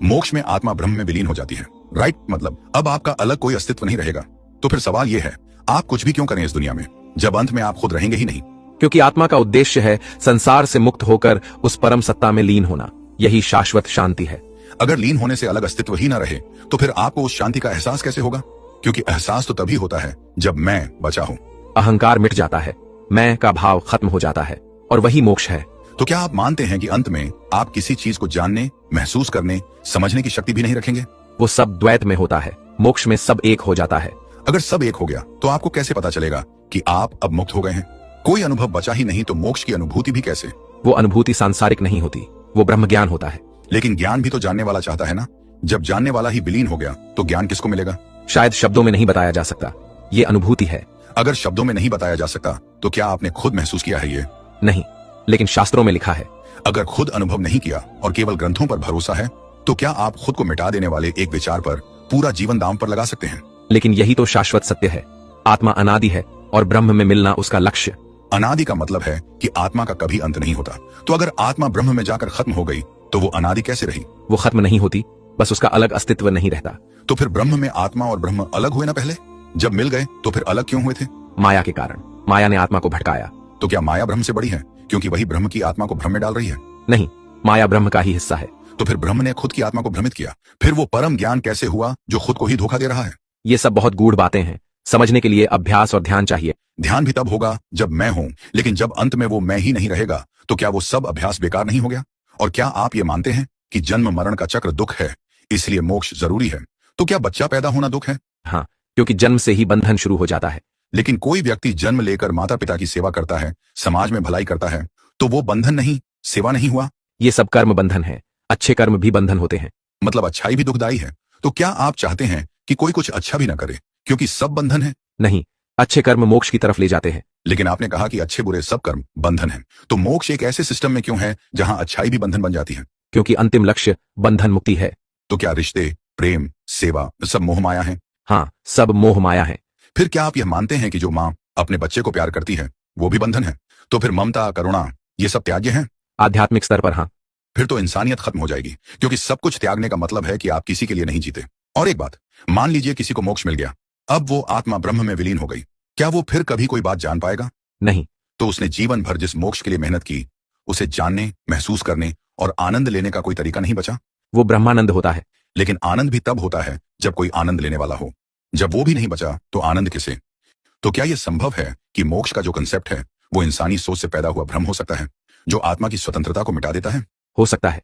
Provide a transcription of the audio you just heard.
मोक्ष में आत्मा ब्रह्म में विलीन हो जाती है, राइट? मतलब अब आपका अलग कोई अस्तित्व नहीं रहेगा। तो फिर सवाल यह है, आप कुछ भी क्यों करें इस दुनिया में जब अंत में आप खुद रहेंगे ही नहीं? क्योंकि आत्मा का उद्देश्य है संसार से मुक्त होकर उस परम सत्ता में लीन होना। यही शाश्वत शांति है। अगर लीन होने से अलग अस्तित्व ही ना रहे तो फिर आपको उस शांति का एहसास कैसे होगा? क्योंकि एहसास तो तभी होता है जब मैं बचा हूं। अहंकार मिट जाता है, मैं का भाव खत्म हो जाता है, और वही मोक्ष है। तो क्या आप मानते हैं कि अंत में आप किसी चीज को जानने, महसूस करने, समझने की शक्ति भी नहीं रखेंगे? वो सब द्वैत में होता है, मोक्ष में सब एक हो जाता है। अगर सब एक हो गया तो आपको कैसे पता चलेगा कि आप अब मुक्त हो गए हैं? कोई अनुभव बचा ही नहीं तो मोक्ष की अनुभूति भी कैसे? वो अनुभूति सांसारिक नहीं होती, वो ब्रह्म ज्ञान होता है। लेकिन ज्ञान भी तो जानने वाला चाहता है ना? जब जानने वाला ही विलीन हो गया तो ज्ञान किसको मिलेगा? शायद शब्दों में नहीं बताया जा सकता, ये अनुभूति है। अगर शब्दों में नहीं बताया जा सकता तो क्या आपने खुद महसूस किया है ये? नहीं, लेकिन शास्त्रों में लिखा है। अगर खुद अनुभव नहीं किया और केवल ग्रंथों पर भरोसा है तो क्या आप खुद को मिटा देने वाले एक विचार पर पूरा जीवन दांव पर लगा सकते हैं? लेकिन यही तो शाश्वत सत्य है। आत्मा अनादि है और ब्रह्म में मिलना उसका लक्ष्य। अनादि का मतलब है कि आत्मा का कभी अंत नहीं होता। तो अगर आत्मा ब्रह्म में जाकर खत्म हो गई तो वो अनादि कैसे रही? वो खत्म नहीं होती, बस उसका अलग अस्तित्व नहीं रहता। तो फिर ब्रह्म में आत्मा और ब्रह्म अलग हुए ना पहले? जब मिल गए तो फिर अलग क्यों हुए थे? माया के कारण। माया ने आत्मा को भटकाया। तो क्या माया ब्रह्म से बड़ी है क्योंकि वही ब्रह्म की आत्मा को भ्रम में डाल रही है? नहीं, माया ब्रह्म का ही हिस्सा है। तो फिर ब्रह्म ने खुद की आत्मा को भ्रमित किया, फिर वो परम ज्ञान कैसे हुआ जो खुद को ही धोखा दे रहा है? ये सब बहुत गूढ़ बातें हैं, समझने के लिए अभ्यास और ध्यान चाहिए। ध्यान भी तब होगा जब मैं हूं, लेकिन जब अंत में वो मैं ही नहीं रहेगा तो क्या वो सब अभ्यास बेकार नहीं हो गया? और क्या आप ये मानते हैं कि जन्म मरण का चक्र दुख है, इसलिए मोक्ष जरूरी है? तो क्या बच्चा पैदा होना दुख है? हाँ, क्योंकि जन्म से ही बंधन शुरू हो जाता है। लेकिन कोई व्यक्ति जन्म लेकर माता पिता की सेवा करता है, समाज में भलाई करता है, तो वो बंधन नहीं, सेवा नहीं हुआ? ये सब कर्म बंधन है, अच्छे कर्म भी बंधन होते हैं। मतलब अच्छाई भी दुखदाई है। तो क्या आप चाहते हैं कि कोई कुछ अच्छा भी ना करे क्योंकि सब बंधन है? नहीं, अच्छे कर्म मोक्ष की तरफ ले जाते हैं। लेकिन आपने कहा कि अच्छे बुरे सब कर्म बंधन है, तो मोक्ष एक ऐसे सिस्टम में क्यों है जहां अच्छाई भी बंधन बन जाती है? क्योंकि अंतिम लक्ष्य बंधन मुक्ति है। तो क्या रिश्ते, प्रेम, सेवा सब मोह माया है? हाँ, सब मोह माया है। फिर क्या आप यह मानते हैं कि जो माँ अपने बच्चे को प्यार करती है वो भी बंधन है? तो फिर ममता, करुणा ये सब त्याज्य है? आध्यात्मिक स्तर पर हाँ। फिर तो इंसानियत खत्म हो जाएगी, क्योंकि सब कुछ त्यागने का मतलब है कि आप किसी के लिए नहीं जीते। और एक बात, मान लीजिए किसी को मोक्ष मिल गया, अब वो आत्मा ब्रह्म में विलीन हो गई, क्या वो फिर कभी कोई बात जान पाएगा? नहीं। तो उसने जीवन भर जिस मोक्ष के लिए मेहनत की, उसे जानने, महसूस करने और आनंद लेने का कोई तरीका नहीं बचा? वो ब्रह्मानंद होता है। लेकिन आनंद भी तब होता है जब कोई आनंद लेने वाला हो। जब वो भी नहीं बचा तो आनंद किसे? तो क्या यह संभव है कि मोक्ष का जो कंसेप्ट है वो इंसानी सोच से पैदा हुआ भ्रम हो सकता है, जो आत्मा की स्वतंत्रता को मिटा देता है? हो सकता है।